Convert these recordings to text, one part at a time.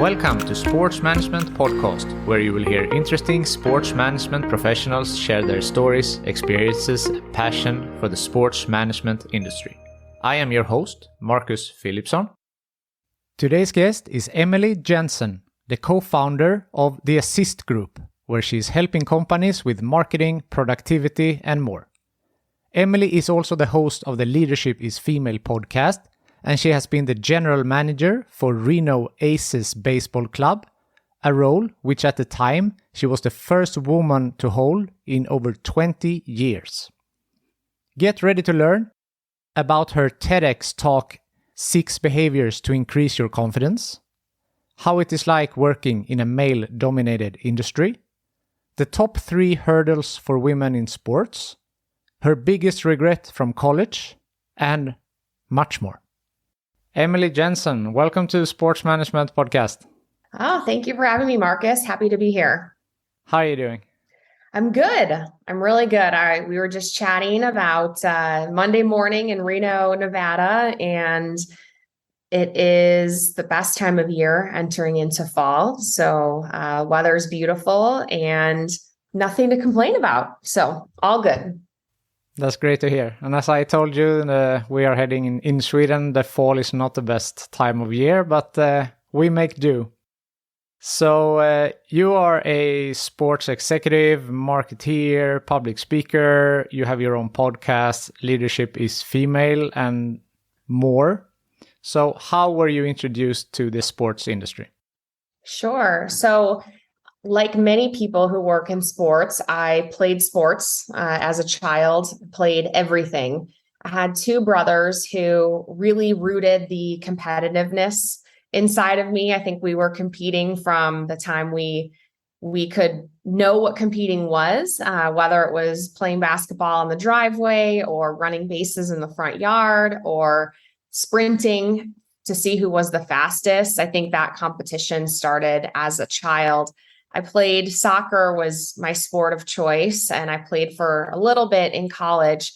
Welcome to Sports Management Podcast, where you will hear interesting sports management professionals share their stories, experiences, and passion for the sports management industry. I am your host, Marcus Philipsson. Today's guest is Emily Jaenson, the co-founder of the Assist Group, where she is helping companies with marketing, productivity, and more. Emily is also the host of the Leadership is Female podcast, and she has been the general manager for Reno Aces Baseball Club, a role which at the time she was the first woman to hold in over 20 years. Get ready to learn about her TEDx talk, 6 Behaviors to Increase Your Confidence, how it is like working in a male-dominated industry, the top 3 hurdles for women in sports, her biggest regret from college, and much more. Emily Jaenson, welcome to the Sports Management Podcast. Oh, thank you for having me, Marcus. Happy to be here. How are you doing? I'm good. I'm really good. We were just chatting about Monday morning in Reno, Nevada, and it is the best time of year entering into fall. So weather's beautiful and nothing to complain about. So all good. That's great to hear. And as I told you, we are heading in Sweden. The fall is not the best time of year, but we make do. So you are a sports executive, marketeer, public speaker. You have your own podcast, Leadership is Female, and more. So how were you introduced to the sports industry? Sure. So like many people who work in sports, I played sports as a child, played everything. I had 2 brothers who really rooted the competitiveness inside of me. I think we were competing from the time we could know what competing was, whether it was playing basketball in the driveway or running bases in the front yard or sprinting to see who was the fastest. I think that competition started as a child. I played soccer, was my sport of choice, and I played for a little bit in college.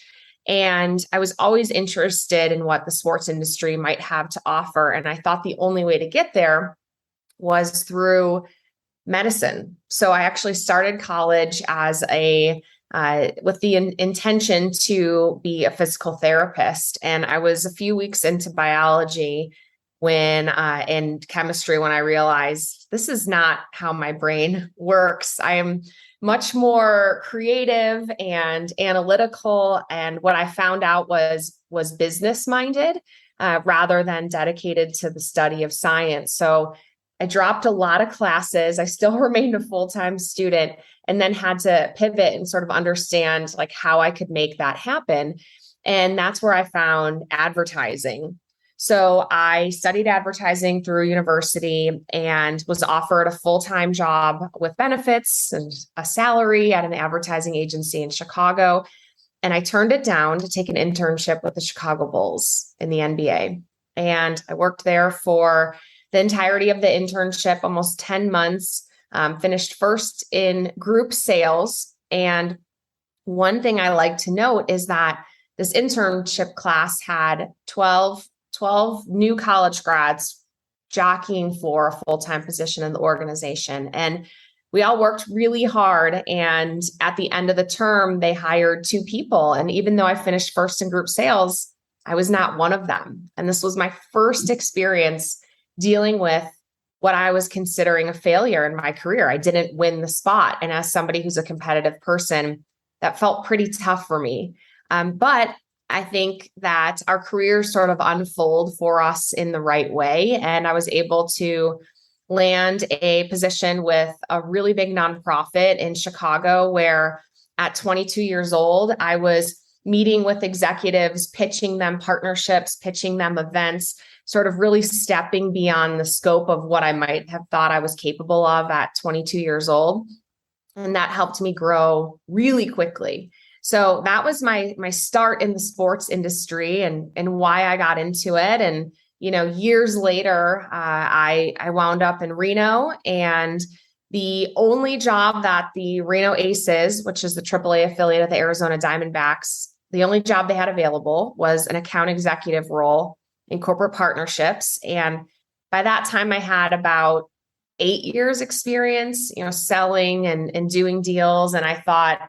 And I was always interested in what the sports industry might have to offer. And I thought the only way to get there was through medicine. So I actually started college as with the intention to be a physical therapist. And I was a few weeks into biology and chemistry when I realized this is not how my brain works. I am much more creative and analytical. And what I found out was business minded rather than dedicated to the study of science. So I dropped a lot of classes. I still remained a full-time student and then had to pivot and sort of understand like how I could make that happen. And that's where I found advertising. So I studied advertising through university and was offered a full-time job with benefits and a salary at an advertising agency in Chicago. And I turned it down to take an internship with the Chicago Bulls in the NBA. And I worked there for the entirety of the internship, almost 10 months, finished first in group sales. And one thing I like to note is that this internship class had 12 new college grads jockeying for a full-time position in the organization. And we all worked really hard. And at the end of the term, they hired 2 people. And even though I finished first in group sales, I was not one of them. And this was my first experience dealing with what I was considering a failure in my career. I didn't win the spot. And as somebody who's a competitive person, that felt pretty tough for me. But I think that our careers sort of unfold for us in the right way. And I was able to land a position with a really big nonprofit in Chicago, where at 22 years old, I was meeting with executives, pitching them partnerships, pitching them events, sort of really stepping beyond the scope of what I might have thought I was capable of at 22 years old. And that helped me grow really quickly. So that was my start in the sports industry and why I got into it. And, years later, I wound up in Reno, and the only job that the Reno Aces, which is the AAA affiliate of the Arizona Diamondbacks, the only job they had available was an account executive role in corporate partnerships. And by that time, I had about 8 years experience, selling and doing deals. And I thought,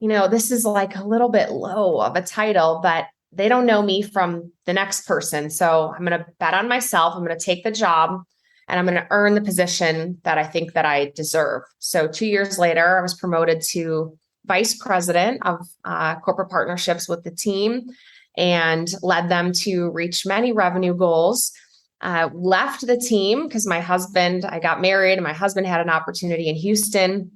this is like a little bit low of a title, but they don't know me from the next person. So I'm going to bet on myself. I'm going to take the job and I'm going to earn the position that I think that I deserve. So 2 years later, I was promoted to vice president of corporate partnerships with the team and led them to reach many revenue goals. Left the team because I got married and my husband had an opportunity in Houston.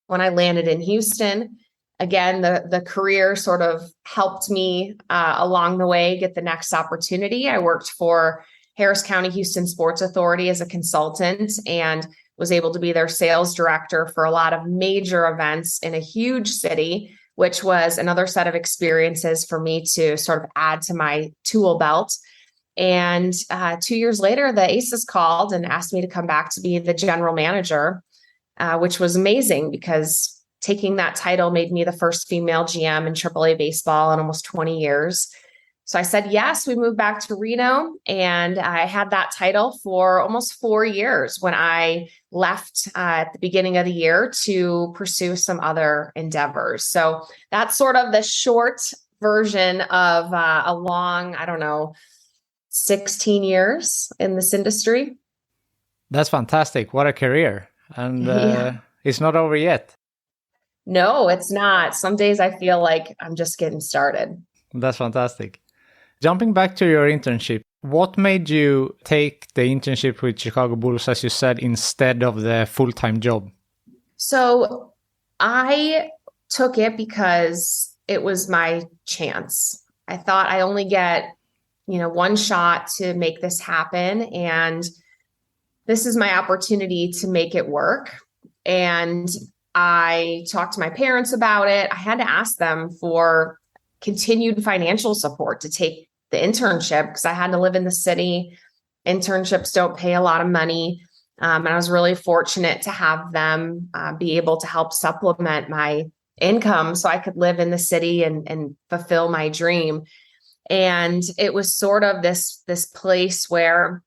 When I landed in Houston, again, the career sort of helped me along the way get the next opportunity. I worked for Harris County Houston Sports Authority as a consultant and was able to be their sales director for a lot of major events in a huge city, which was another set of experiences for me to sort of add to my tool belt. And 2 years later, the Aces called and asked me to come back to be the general manager, which was amazing because taking that title made me the first female GM in AAA baseball in almost 20 years. So I said, yes, we moved back to Reno, and I had that title for almost 4 years when I left at the beginning of the year to pursue some other endeavors. So that's sort of the short version of a long, 16 years in this industry. That's fantastic. What a career. And It's not over yet. No, it's not. Some days I feel like I'm just getting started. That's fantastic. Jumping back to your internship, what made you take the internship with Chicago Bulls, as you said, instead of the full-time job? So I took it because it was my chance. I thought I only get, one shot to make this happen. And this is my opportunity to make it work. And I talked to my parents about it. I had to ask them for continued financial support to take the internship because I had to live in the city. Internships don't pay a lot of money. And I was really fortunate to have them be able to help supplement my income so I could live in the city and fulfill my dream. And it was sort of this place where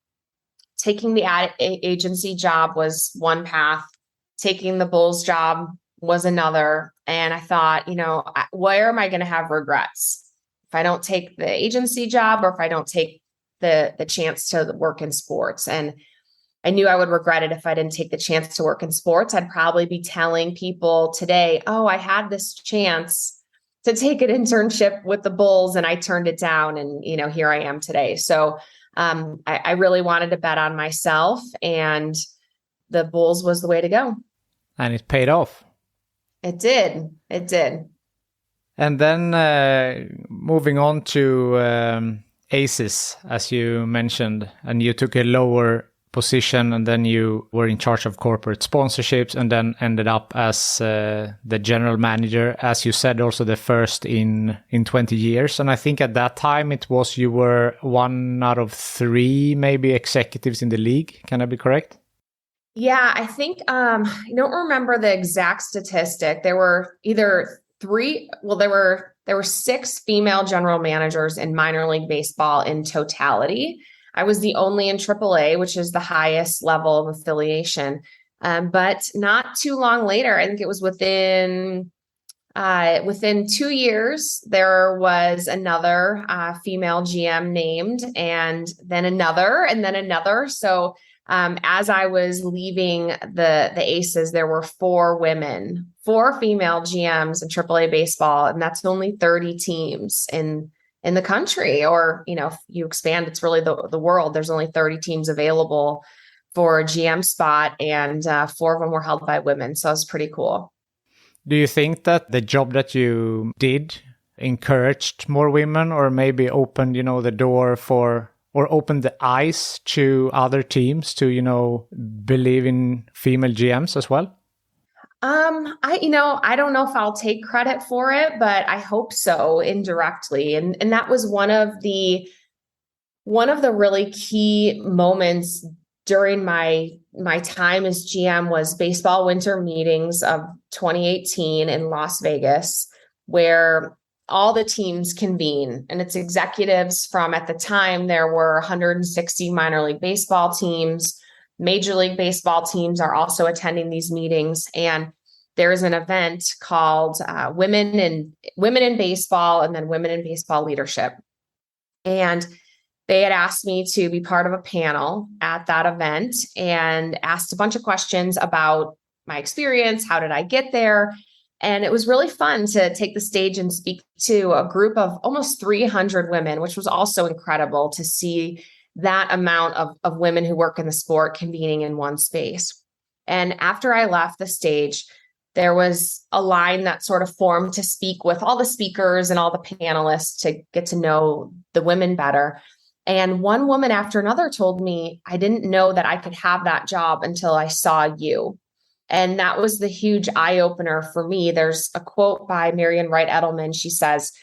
taking the ad agency job was one path, taking the Bulls job was another. And I thought, where am I going to have regrets if I don't take the agency job or if I don't take the chance to work in sports? And I knew I would regret it if I didn't take the chance to work in sports. I'd probably be telling people today, oh, I had this chance to take an internship with the Bulls and I turned it down. And, here I am today. So I really wanted to bet on myself, and the Bulls was the way to go. And it paid off. It did. It did. And then moving on to Aces, as you mentioned, and you took a lower position, and then you were in charge of corporate sponsorships, and then ended up as the general manager, as you said, also the first in 20 years. And I think at that time you were one out of three maybe executives in the league. Can I be correct? Yeah, I think I don't remember the exact statistic. There were either three. Well, there were 6 female general managers in minor league baseball in totality. I was the only in AAA, which is the highest level of affiliation. But not too long later, I think it was within 2 years, there was another female GM named, and then another. So as I was leaving the Aces, there were 4 female GMs in AAA baseball, and that's only 30 teams in the country, or, if you expand, it's really the world. There's only 30 teams available for a GM spot, and 4 of them were held by women. So it's pretty cool. Do you think that the job that you did encouraged more women, or maybe opened, the door for, or opened the eyes to other teams to, believe in female GMs as well? I don't know if I'll take credit for it, but I hope so, indirectly. And that was one of the really key moments during my time as GM was baseball winter meetings of 2018 in Las Vegas, where all the teams convene, and it's executives from, at the time, there were 160 minor league baseball teams, Major League Baseball teams are also attending these meetings. And there is an event called Women in Baseball, and then Women in Baseball Leadership. And they had asked me to be part of a panel at that event and asked a bunch of questions about my experience. How did I get there? And it was really fun to take the stage and speak to a group of almost 300 women, which was also incredible to see that amount of women who work in the sport convening in one space. And after I left the stage, there was a line that sort of formed to speak with all the speakers and all the panelists to get to know the women better. And one woman after another told me, I didn't know that I could have that job until I saw you. And that was the huge eye opener for me. There's a quote by Marian Wright Edelman. She says,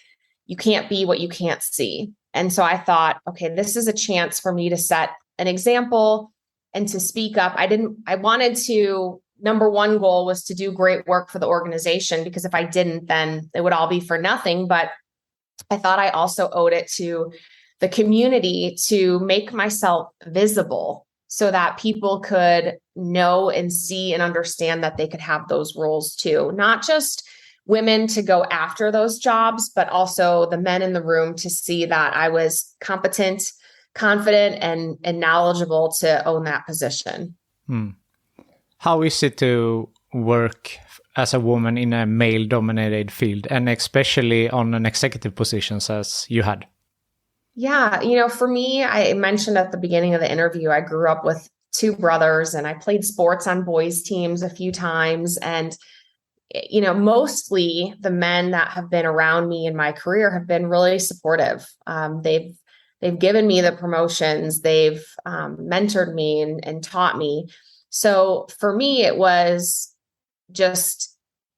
"You can't be what you can't see." And so I thought, okay, this is a chance for me to set an example and to speak up. I wanted to, number one goal was to do great work for the organization, because if I didn't, then it would all be for nothing. But I thought I also owed it to the community to make myself visible so that people could know and see and understand that they could have those roles too. Not just women to go after those jobs, but also the men in the room to see that I was competent, confident, and knowledgeable to own that position. How is it to work as a woman in a male-dominated field, and especially on an executive positions as you had? Yeah, for me, I mentioned at the beginning of the interview, I grew up with two brothers and I played sports on boys teams a few times. And, mostly the men that have been around me in my career have been really supportive. They've given me the promotions, they've mentored me and taught me. So for me, it was just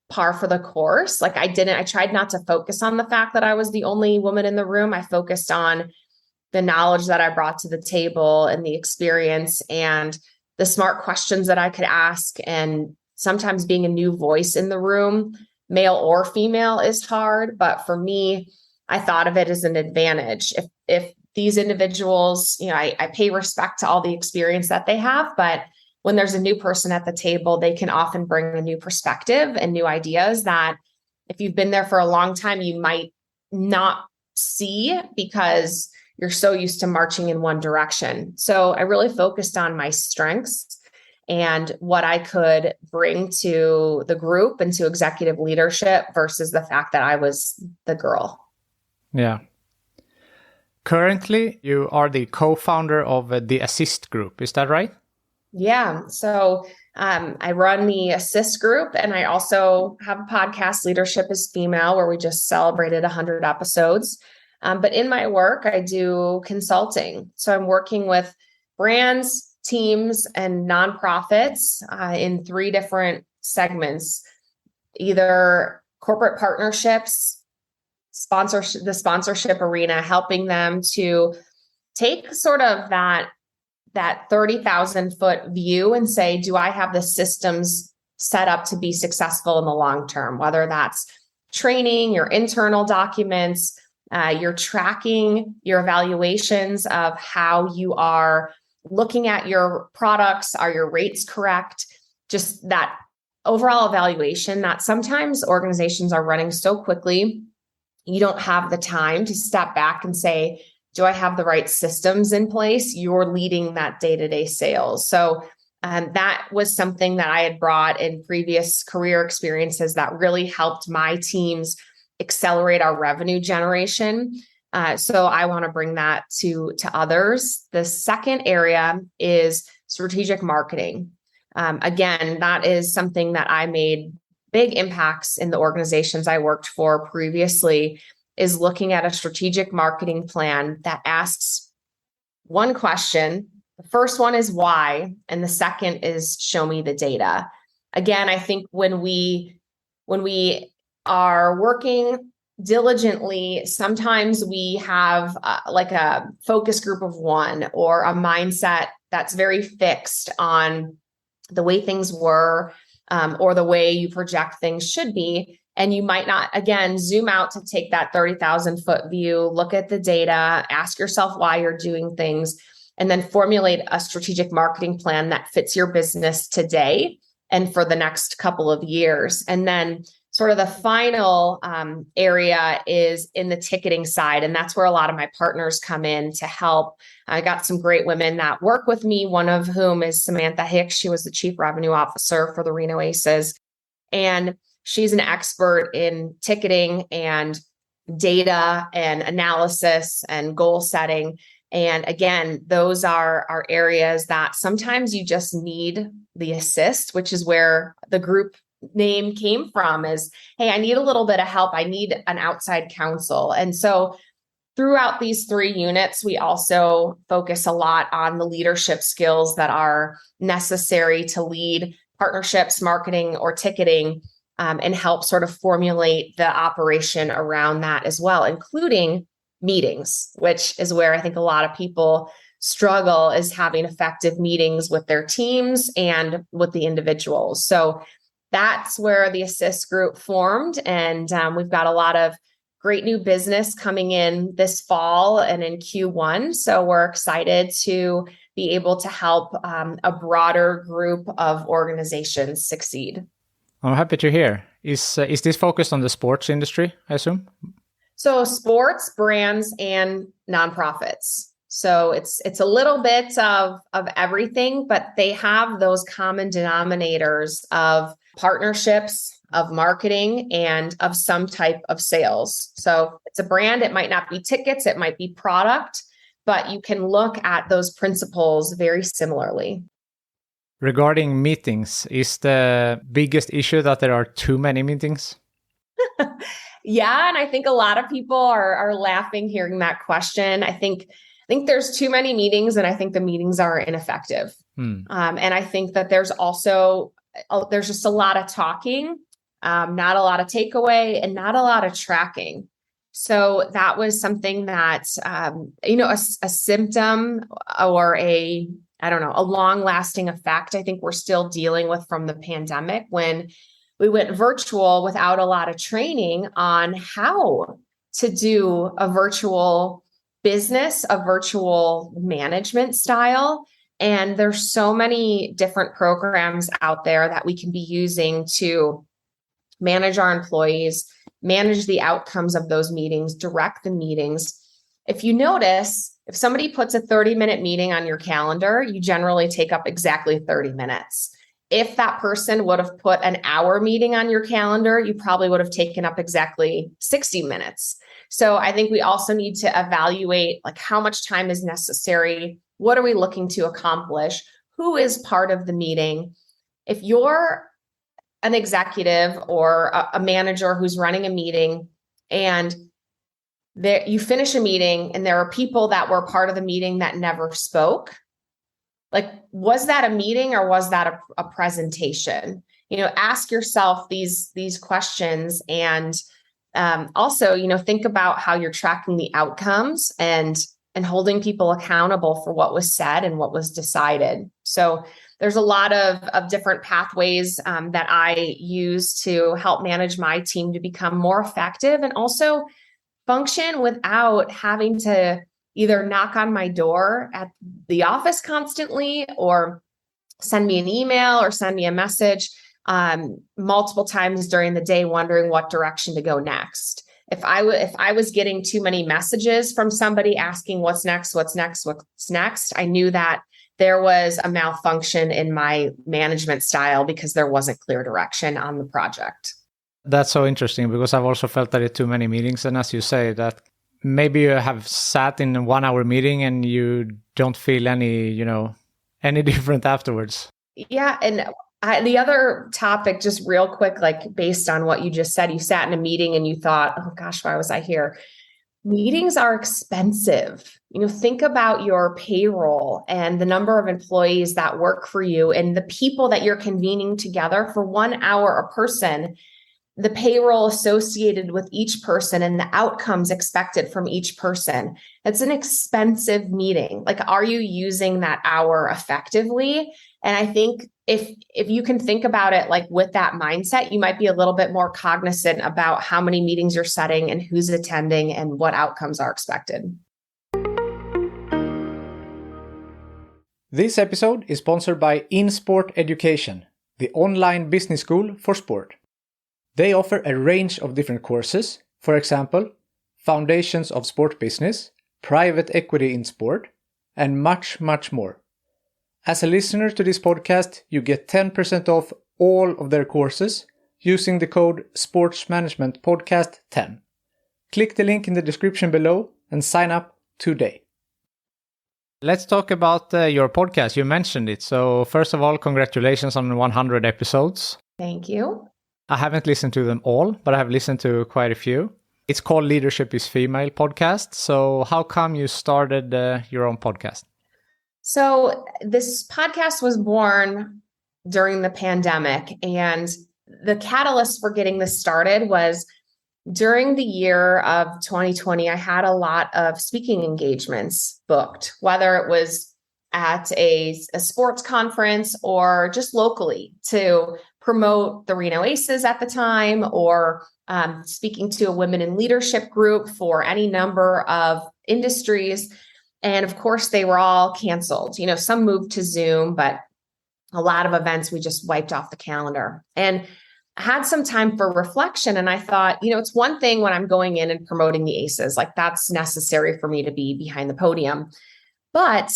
par for the course. Like I tried not to focus on the fact that I was the only woman in the room. I focused on the knowledge that I brought to the table and the experience and the smart questions that I could ask. And sometimes being a new voice in the room, male or female, is hard. But for me, I thought of it as an advantage. If these individuals, I pay respect to all the experience that they have, but when there's a new person at the table, they can often bring a new perspective and new ideas that if you've been there for a long time, you might not see because you're so used to marching in one direction. So I really focused on my strengths and what I could bring to the group and to executive leadership versus the fact that I was the girl. Yeah. Currently, you are the co-founder of the Assist Group. Is that right? Yeah. So I run the Assist Group, and I also have a podcast, Leadership is Female, where we just celebrated 100 episodes. But in my work, I do consulting. So I'm working with brands, teams, and nonprofits in 3 different segments, either corporate partnerships, the sponsorship arena, helping them to take sort of that 30,000 foot view and say, do I have the systems set up to be successful in the long term? Whether that's training, your internal documents, you're tracking your evaluations of how you are looking at your products. Are your rates correct? Just that overall evaluation that sometimes organizations are running so quickly, you don't have the time to step back and say, do I have the right systems in place? You're leading that day-to-day sales. So that was something that I had brought in previous career experiences that really helped my teams accelerate our revenue generation. So I want to bring that to others. The second area is strategic marketing. Again, that is something that I made big impacts in the organizations I worked for previously, is looking at a strategic marketing plan that asks one question. The first one is why, and the second is show me the data. Again, I think when we are working diligently, sometimes we have like a focus group of one or a mindset that's very fixed on the way things were or the way you project things should be. And you might not, again, zoom out to take that 30,000 foot view, look at the data, ask yourself why you're doing things. and then formulate a strategic marketing plan that fits your business today and for the next couple of years. And then sort of the final area is in the ticketing side. And that's where a lot of my partners come in to help. I got some great women that work with me, one of whom is Samantha Hicks. She was the Chief Revenue Officer for the Reno Aces. And she's an expert in ticketing and data and analysis and goal setting. And again, those are areas that sometimes you just need the assist, which is where the group name came from is, hey, I need a little bit of help. I need an outside counsel. And so throughout these 3 units, we also focus a lot on the leadership skills that are necessary to lead partnerships, marketing, or ticketing, and help sort of formulate the operation around that as well, including meetings, which is where I think a lot of people struggle, is having effective meetings with their teams and with the individuals. So that's where the Assist group formed. And we've got a lot of great new business coming in this fall and in Q1. So we're excited to be able to help a broader group of organizations succeed. I'm happy to hear. Is this focused on the sports industry, I assume? So sports, brands, and nonprofits. So it's a little bit of everything, but they have those common denominators of partnerships, of marketing, and of some type of sales. So it's a brand. It might not be tickets. It might be product, but you can look at those principles very similarly. Regarding meetings, is the biggest issue that there are too many meetings? Yeah, and I think a lot of people are laughing hearing that question. I think there's too many meetings, and I think the meetings are ineffective. And I think that there's just a lot of talking, not a lot of takeaway, and not a lot of tracking. So that was something that a symptom or a long-lasting effect I think we're still dealing with from the pandemic, when we went virtual without a lot of training on how to do a virtual business, a virtual management style. And there's so many different programs out there that we can be using to manage our employees, manage the outcomes of those meetings, direct the meetings. If you notice, if somebody puts a 30-minute meeting on your calendar, you generally take up exactly 30 minutes. If that person would have put an hour meeting on your calendar, you probably would have taken up exactly 60 minutes. So I think we also need to evaluate how much time is necessary. What are we looking to accomplish? Who is part of the meeting? If you're an executive or a manager who's running a meeting and you finish a meeting and there are people that were part of the meeting that never spoke, was that a meeting or was that a presentation? Ask yourself these questions, and also, think about how you're tracking the outcomes and holding people accountable for what was said and what was decided. So there's a lot of different pathways that I use to help manage my team to become more effective and also function without having to either knock on my door at the office constantly or send me an email or send me a message multiple times during the day, wondering what direction to go next. If I was getting too many messages from somebody asking what's next, I knew that there was a malfunction in my management style because there wasn't clear direction on the project. That's so interesting, because I've also felt that it's too many meetings. And as you say, that maybe you have sat in a 1-hour meeting and you don't feel any different afterwards. Yeah. And the other topic, just real quick, based on what you just said, you sat in a meeting and you thought, oh gosh, why was I here? Meetings are expensive. Think about your payroll and the number of employees that work for you and the people that you're convening together for 1 hour a person, the payroll associated with each person and the outcomes expected from each person. It's an expensive meeting. Are you using that hour effectively? And I think if you can think about it with that mindset, you might be a little bit more cognizant about how many meetings you're setting and who's attending and what outcomes are expected. This episode is sponsored by InSport Education, the online business school for sport. They offer a range of different courses, for example, Foundations of Sport Business, Private Equity in Sport, and much, much more. As a listener to this podcast, you get 10% off all of their courses using the code SportsManagementPodcast10. Click the link in the description below and sign up today. Let's talk about your podcast. You mentioned it. So first of all, congratulations on 100 episodes. Thank you. I haven't listened to them all, but I have listened to quite a few. It's called Leadership is Female podcast. So how come you started your own podcast? So this podcast was born during the pandemic, and the catalyst for getting this started was during the year of 2020, I had a lot of speaking engagements booked, whether it was at a sports conference or just locally to promote the Reno Aces at the time, or speaking to a women in leadership group for any number of industries. And of course, they were all canceled. Some moved to Zoom, but a lot of events we just wiped off the calendar. And I had some time for reflection. And I thought, it's one thing when I'm going in and promoting the Aces, like that's necessary for me to be behind the podium. But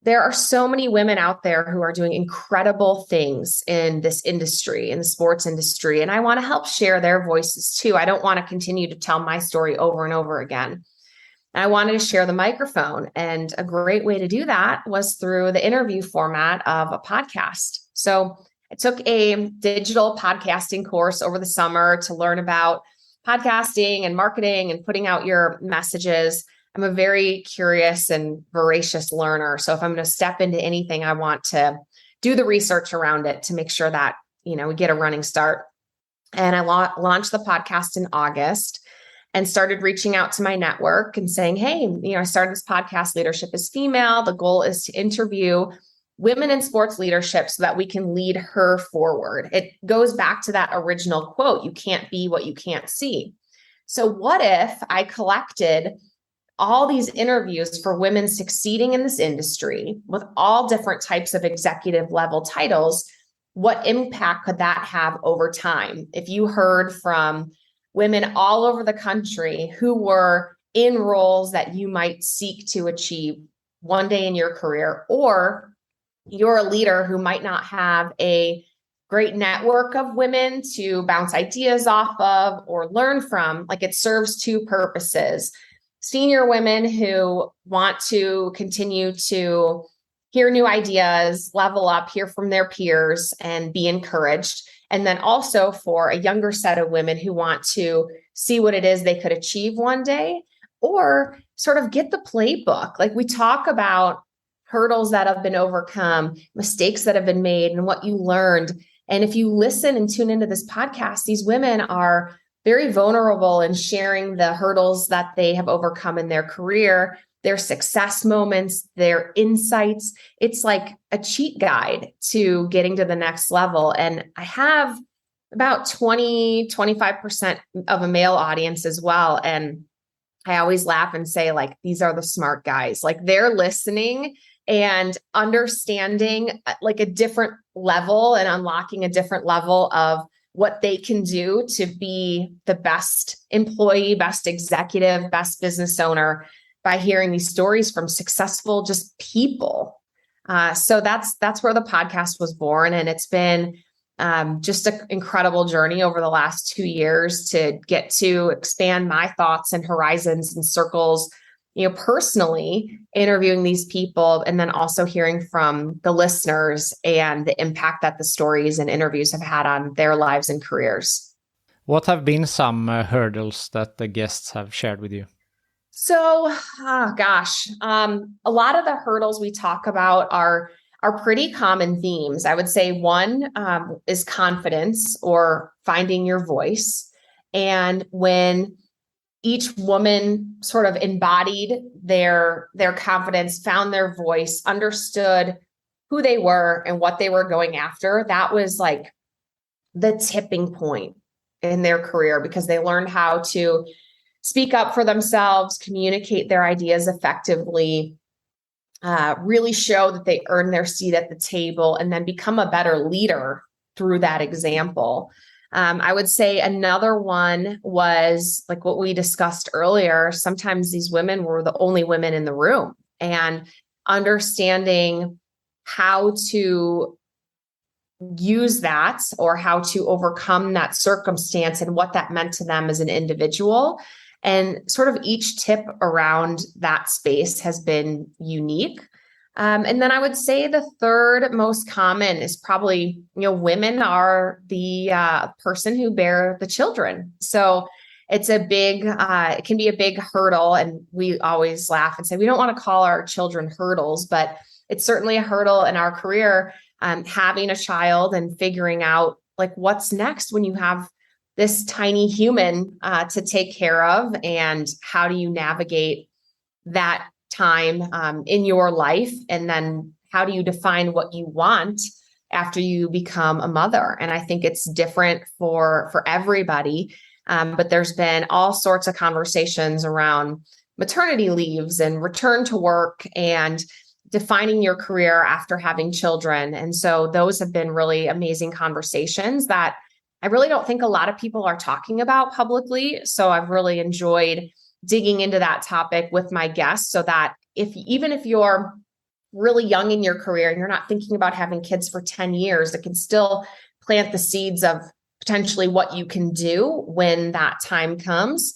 there are so many women out there who are doing incredible things in this industry, in the sports industry. And I want to help share their voices too. I don't want to continue to tell my story over and over again. I wanted to share the microphone. And a great way to do that was through the interview format of a podcast. So I took a digital podcasting course over the summer to learn about podcasting and marketing and putting out your messages. I'm a very curious and voracious learner. So if I'm going to step into anything, I want to do the research around it to make sure that, we get a running start. And I launched the podcast in August and started reaching out to my network and saying, hey, I started this podcast, Leadership is Female. The goal is to interview women in sports leadership so that we can lead her forward. It goes back to that original quote, you can't be what you can't see. So what if I collected all these interviews for women succeeding in this industry with all different types of executive level titles? What impact could that have over time? If you heard from women all over the country who were in roles that you might seek to achieve one day in your career, or you're a leader who might not have a great network of women to bounce ideas off of or learn from, like it serves two purposes. Senior women who want to continue to hear new ideas, level up, hear from their peers, and be encouraged. And then also for a younger set of women who want to see what it is they could achieve one day, or sort of get the playbook. Like we talk about hurdles that have been overcome, mistakes that have been made, and what you learned. And if you listen and tune into this podcast, these women are very vulnerable in sharing the hurdles that they have overcome in their career, their success moments, their insights. It's like a cheat guide to getting to the next level. And I have about 25% of a male audience as well. And I always laugh and say, like, these are the smart guys. Like they're listening and understanding like a different level and unlocking a different level of what they can do to be the best employee, best executive, best business owner by hearing these stories from successful just people. So that's where the podcast was born. And it's been just an incredible journey over the last 2 years to get to expand my thoughts and horizons and circles, personally interviewing these people, and then also hearing from the listeners and the impact that the stories and interviews have had on their lives and careers. What have been some hurdles that the guests have shared with you? So, a lot of the hurdles we talk about are pretty common themes. I would say one is confidence or finding your voice. And when each woman sort of embodied their confidence, found their voice, understood who they were and what they were going after, that was like the tipping point in their career, because they learned how to speak up for themselves, communicate their ideas effectively, really show that they earn their seat at the table and then become a better leader through that example. I would say another one was like what we discussed earlier. Sometimes these women were the only women in the room, and understanding how to use that or how to overcome that circumstance and what that meant to them as an individual. And sort of each tip around that space has been unique. And then I would say the third most common is probably, women are the person who bear the children. So it's it can be a big hurdle. And we always laugh and say, we don't want to call our children hurdles, but it's certainly a hurdle in our career, having a child and figuring out like what's next when you have this tiny human to take care of, and how do you navigate that time in your life, and then how do you define what you want after you become a mother. And I think it's different for everybody, but there's been all sorts of conversations around maternity leaves and return to work and defining your career after having children. And so those have been really amazing conversations that I really don't think a lot of people are talking about publicly. So I've really enjoyed digging into that topic with my guests, so that even if you're really young in your career and you're not thinking about having kids for 10 years, it can still plant the seeds of potentially what you can do when that time comes.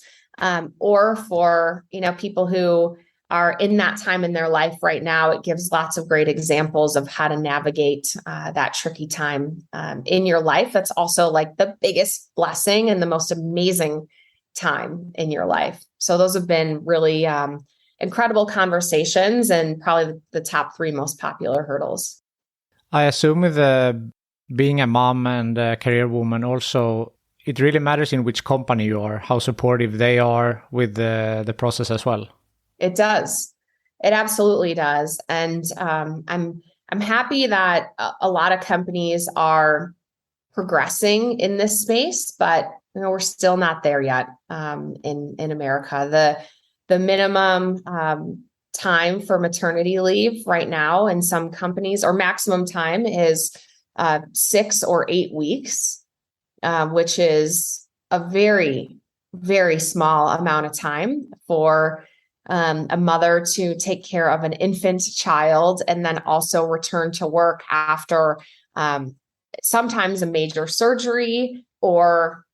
Or for, people who are in that time in their life right now, it gives lots of great examples of how to navigate that tricky time in your life. That's also like the biggest blessing and the most amazing time in your life. So those have been really incredible conversations, and probably the top three most popular hurdles. I assume with being a mom and a career woman also, it really matters in which company you are, how supportive they are with the process as well. It does. It absolutely does. And I'm happy that a lot of companies are progressing in this space, but we're still not there yet in America. The minimum time for maternity leave right now in some companies, or maximum time, is 6 or 8 weeks, which is a very, very small amount of time for a mother to take care of an infant child and then also return to work after sometimes a major surgery, or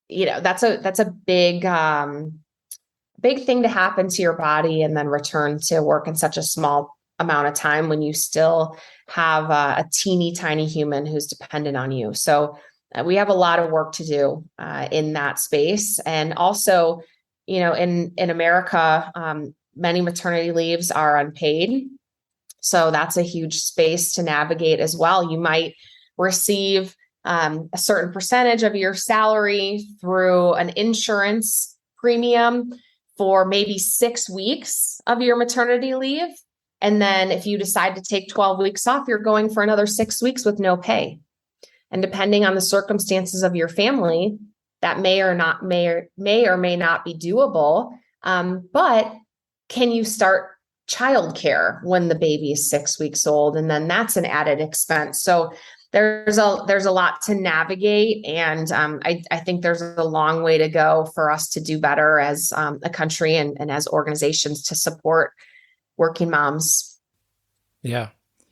that's a big thing to happen to your body, and then return to work in such a small amount of time when you still have a teeny tiny human who's dependent on you. So we have a lot of work to do in that space. And also, in America, many maternity leaves are unpaid. So that's a huge space to navigate as well. You might receive a certain percentage of your salary through an insurance premium for maybe 6 weeks of your maternity leave. And then if you decide to take 12 weeks off, you're going for another 6 weeks with no pay. And depending on the circumstances of your family, that may or may not be doable. But can you start childcare when the baby is 6 weeks old? And then that's an added expense. So there's a lot to navigate. And I think there's a long way to go for us to do better as a country and as organizations to support working moms. Yeah.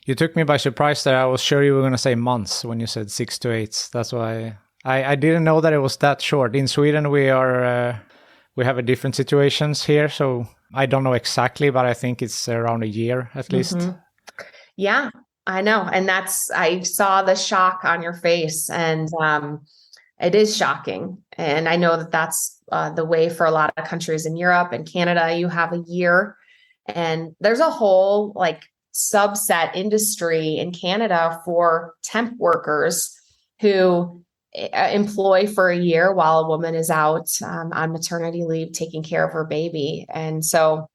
You took me by surprise there. I was sure you were going to say months when you said 6 to 8. That's why I didn't know that it was that short. In Sweden, we have a different situations here. So I don't know exactly, but I think it's around a year at least. Mm-hmm. Yeah, I know. And I saw the shock on your face, and it is shocking. And I know that that's the way for a lot of countries in Europe and Canada. You have a year, and there's a whole subset industry in Canada for temp workers who employ for a year while a woman is out on maternity leave taking care of her baby. And so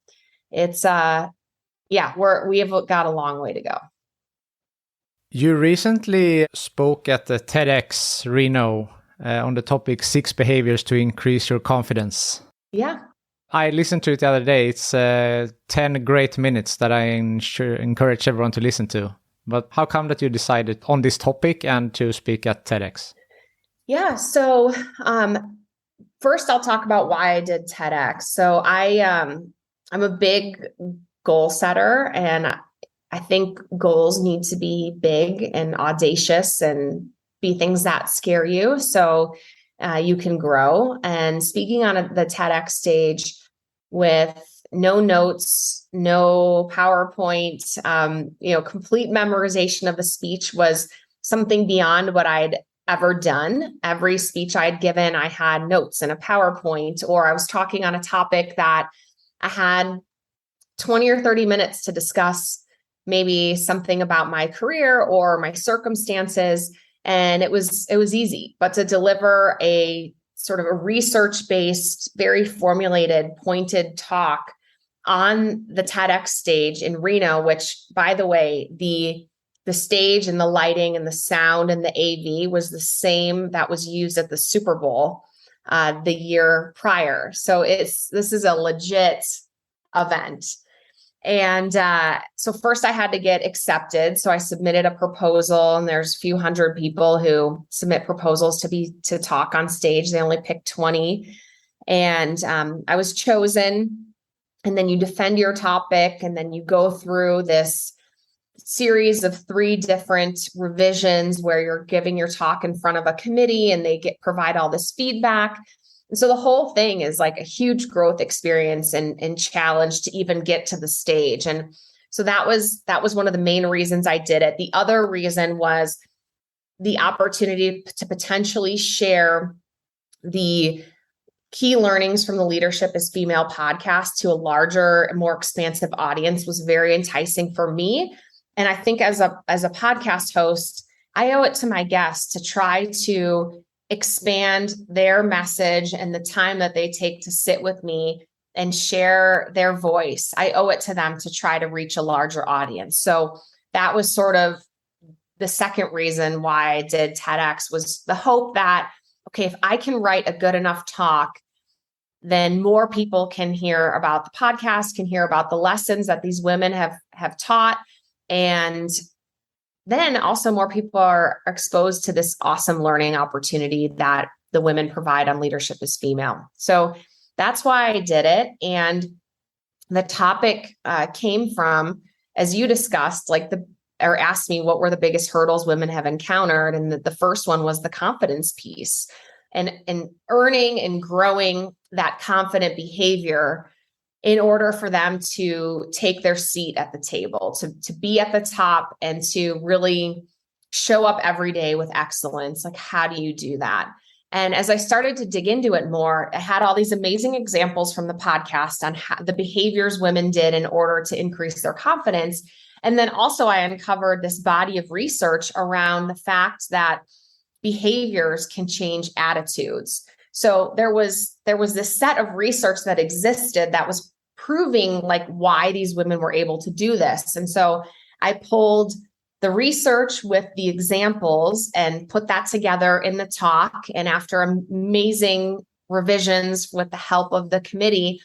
it's we have got a long way to go. You recently spoke at the TEDx Reno on the topic 6 behaviors to increase your confidence. Yeah. I listened to it the other day. It's 10 great minutes that I encourage everyone to listen to. But how come that you decided on this topic and to speak at TEDx? Yeah. So first, I'll talk about why I did TEDx. So I'm a big goal setter, and I think goals need to be big and audacious and be things that scare you so you can grow. And speaking on the TEDx stage with no notes, no PowerPoint, complete memorization of the speech was something beyond what I'd ever done. Every speech I'd given, I had notes and a PowerPoint, or I was talking on a topic that I had 20 or 30 minutes to discuss maybe something about my career or my circumstances. And it was easy, but to deliver a sort of a research-based, very formulated, pointed talk on the TEDx stage in Reno, which, by the way, the stage and the lighting and the sound and the AV was the same that was used at the Super Bowl the year prior. So this is a legit event. And so first I had to get accepted. So I submitted a proposal, and there's a few hundred people who submit proposals to talk on stage. They only pick 20. And I was chosen. And then you defend your topic, and then you go through this series of 3 different revisions where you're giving your talk in front of a committee, and they provide all this feedback. And so the whole thing is like a huge growth experience and challenge to even get to the stage. And so that was one of the main reasons I did it. The other reason was the opportunity to potentially share the key learnings from the Leadership is Female podcast to a larger, more expansive audience was very enticing for me. And I think as a podcast host, I owe it to my guests to try to expand their message and the time that they take to sit with me and share their voice. I owe it to them to try to reach a larger audience. So that was sort of the second reason why I did TEDx, was the hope that, okay, if I can write a good enough talk, then more people can hear about the podcast, can hear about the lessons that these women have taught. And then also more people are exposed to this awesome learning opportunity that the women provide on Leadership is Female. So that's why I did it. And the topic came from, as you discussed, or asked me what were the biggest hurdles women have encountered. And the first one was the confidence piece, and earning and growing that confident behavior in order for them to take their seat at the table, to be at the top and to really show up every day with excellence. Like, how do you do that? And as I started to dig into it more, I had all these amazing examples from the podcast on how the behaviors women did in order to increase their confidence. And then also I uncovered this body of research around the fact that behaviors can change attitudes. So there was this set of research that existed that was proving like why these women were able to do this. And so I pulled the research with the examples and put that together in the talk. And after amazing revisions with the help of the committee,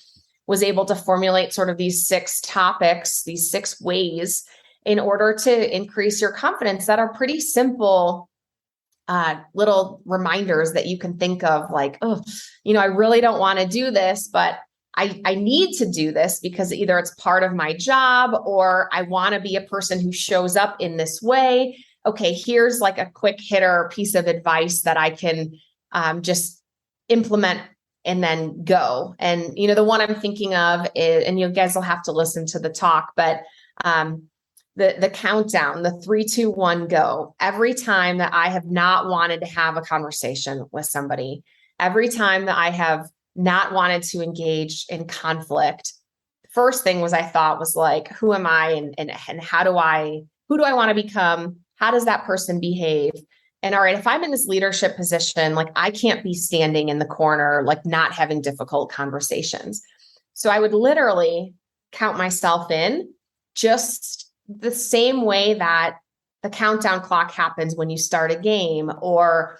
was able to formulate sort of these 6 topics, these 6 ways in order to increase your confidence that are pretty simple little reminders that you can think of, like, oh, I really don't want to do this, but I need to do this because either it's part of my job or I want to be a person who shows up in this way. Okay, here's like a quick hitter piece of advice that I can just implement and then go. And, the one I'm thinking of is, and you guys will have to listen to the talk, but the countdown, the 3, 2, 1, go. Every time that I have not wanted to have a conversation with somebody, every time that I have not wanted to engage in conflict, first thing I thought was like, who am I and who do I want to become? How does that person behave? And all right, if I'm in this leadership position, like I can't be standing in the corner, like not having difficult conversations. So I would literally count myself in, just the same way that the countdown clock happens when you start a game, or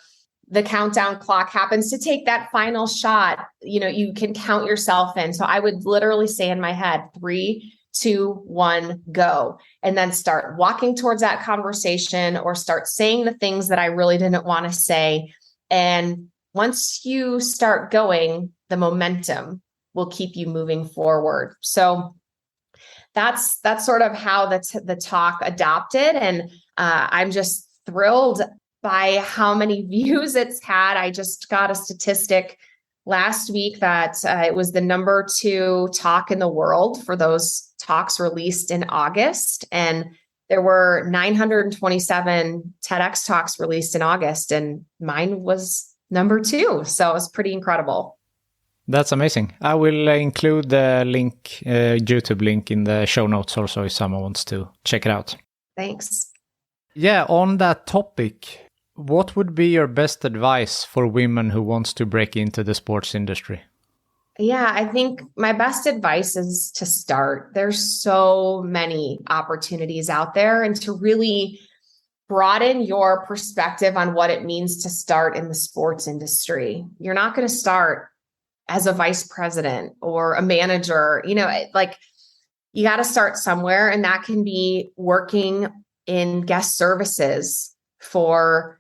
the countdown clock happens to take that final shot, you can count yourself in. So I would literally say in my head, 3, 2, 1, go. And then start walking towards that conversation or start saying the things that I really didn't want to say. And once you start going, the momentum will keep you moving forward. So that's sort of how the talk adopted. And I'm just thrilled by how many views it's had. I just got a statistic last week that it was the number 2 talk in the world for those talks released in August. And there were 927 TEDx talks released in August, and mine was number 2. So it was pretty incredible. That's amazing. I will include the link, YouTube link in the show notes also if someone wants to check it out. Thanks. Yeah, on that topic, what would be your best advice for women who wants to break into the sports industry? Yeah, I think my best advice is to start. There's so many opportunities out there, and to really broaden your perspective on what it means to start in the sports industry. You're not going to start as a vice president or a manager, like you got to start somewhere, and that can be working in guest services for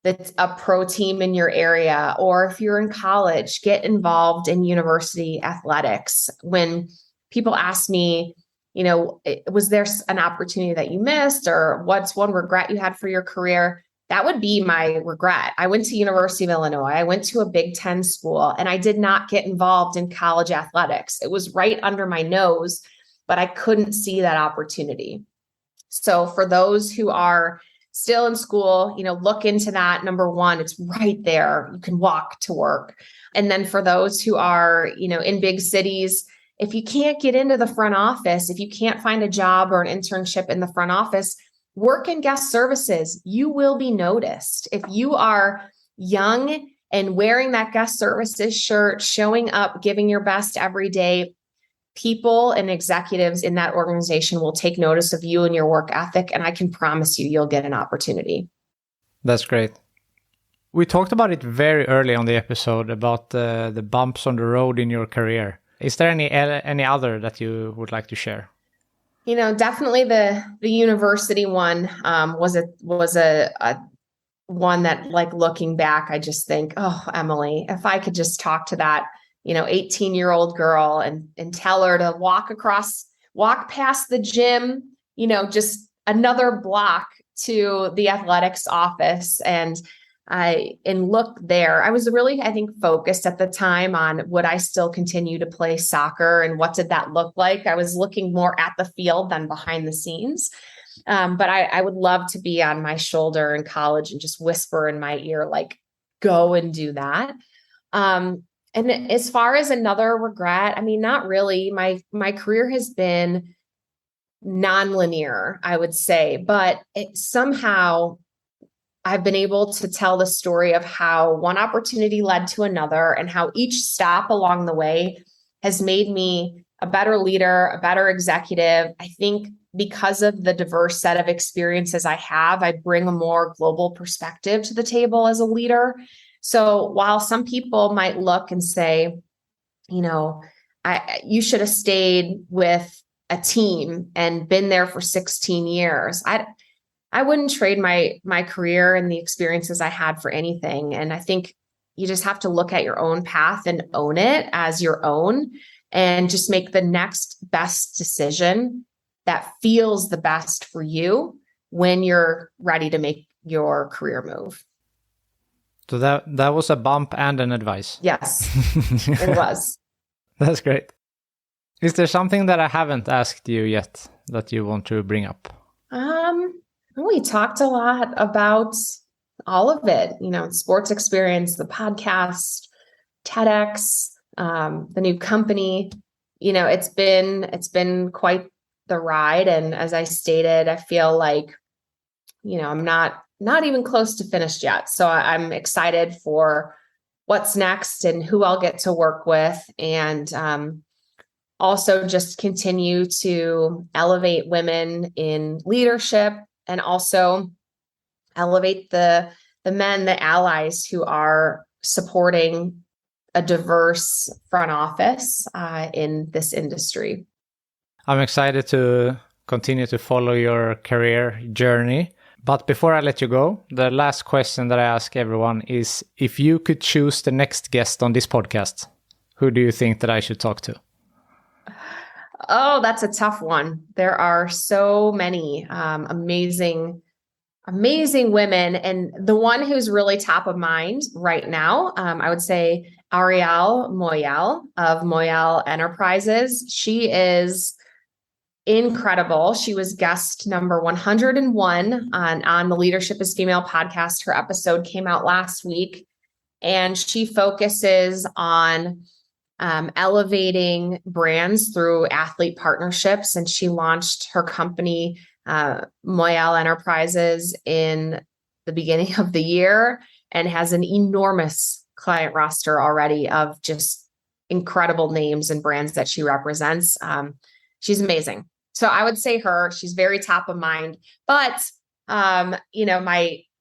a pro team in your area, or if you're in college, get involved in university athletics. When people ask me, was there an opportunity that you missed, or what's one regret you had for your career? That would be my regret. I went to University of Illinois. I went to a Big Ten school, and I did not get involved in college athletics. It was right under my nose, but I couldn't see that opportunity. So for those who are still in school, look into that. Number 1, it's right there. You can walk to work. And then for those who are, in big cities, if you can't get into the front office, if you can't find a job or an internship in the front office, work in guest services. You will be noticed. If you are young and wearing that guest services shirt, showing up, giving your best every day, people and executives in that organization will take notice of you and your work ethic, and I can promise you'll get an opportunity. That's great. We talked about it very early on the episode about the bumps on the road in your career. Is there any other that you would like to share? Definitely the university one was a one that, like, looking back, I just think, oh, Emily, if I could just talk to that 18-year-old girl and tell her to walk past the gym, just another block to the athletics office and look there. I was really, I think, focused at the time on would I still continue to play soccer and what did that look like? I was looking more at the field than behind the scenes. But I would love to be on my shoulder in college and just whisper in my ear, like, go and do that. And as far as another regret, I mean, not really. My career has been nonlinear, I would say, but somehow I've been able to tell the story of how one opportunity led to another and how each stop along the way has made me a better leader, a better executive. I think because of the diverse set of experiences I have, I bring a more global perspective to the table as a leader. So while some people might look and say, you should have stayed with a team and been there for 16 years. I wouldn't trade my career and the experiences I had for anything. And I think you just have to look at your own path and own it as your own and just make the next best decision that feels the best for you when you're ready to make your career move. So that was a bump and an advice. Yes, it was. That's great. Is there something that I haven't asked you yet that you want to bring up? We talked a lot about all of it, sports experience, the podcast, TEDx, the new company. It's been quite the ride. And as I stated, I feel like, I'm not even close to finished yet. So I'm excited for what's next and who I'll get to work with. And also just continue to elevate women in leadership and also elevate the the men, the allies who are supporting a diverse front office in this industry. I'm excited to continue to follow your career journey. But before I let you go, the last question that I ask everyone is, if you could choose the next guest on this podcast, who do you think that I should talk to? Oh, that's a tough one. There are so many amazing women. And the one who's really top of mind right now, I would say Ariel Moyal of Moyal Enterprises. She is incredible. She was guest number 101 on the Leadership is Female podcast. Her episode came out last week, and she focuses on elevating brands through athlete partnerships. And she launched her company, Moyal Enterprises, in the beginning of the year, and has an enormous client roster already of just incredible names and brands that she represents. She's amazing. So I would say her. She's very top of mind. But I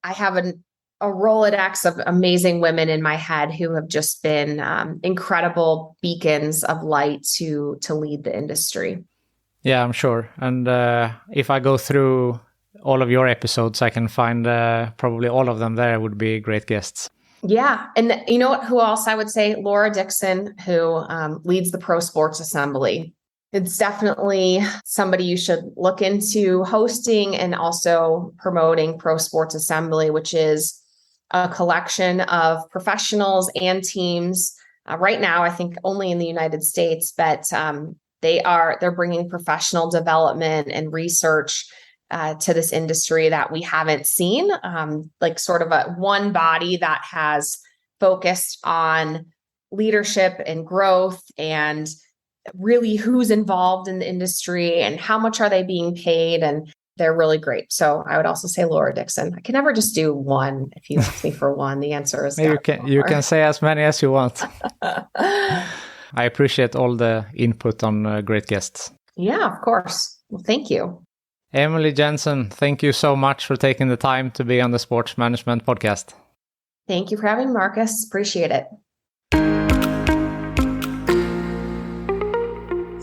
have a Rolodex of amazing women in my head who have just been incredible beacons of light to lead the industry. Yeah, I'm sure. And if I go through all of your episodes, I can find probably all of them there would be great guests. Yeah. And you know what, who else I would say? Laura Dixon, who leads the Pro Sports Assembly. It's definitely somebody you should look into hosting and also promoting Pro Sports Assembly, which is a collection of professionals and teams right now, I think only in the United States, but they're bringing professional development and research to this industry that we haven't seen, like sort of a one body that has focused on leadership and growth and really who's involved in the industry and how much are they being paid. And they're really great. So I would also say Laura Dixon. I can never just do one. If you ask me for one, the answer is you can say as many as you want. I appreciate all the input on great guests. Yeah, of course. Well, thank you. Emily Jaenson, thank you so much for taking the time to be on the Sports Management Podcast. Thank you for having me, Marcus. Appreciate it.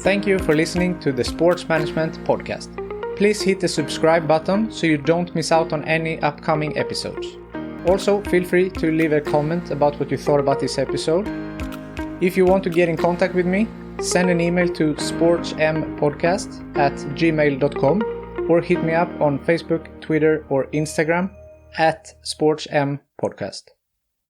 Thank you for listening to the Sports Management Podcast. Please hit the subscribe button so you don't miss out on any upcoming episodes. Also, feel free to leave a comment about what you thought about this episode. If you want to get in contact with me, send an email to sportsmpodcast@gmail.com or hit me up on Facebook, Twitter, or Instagram @sportsmpodcast.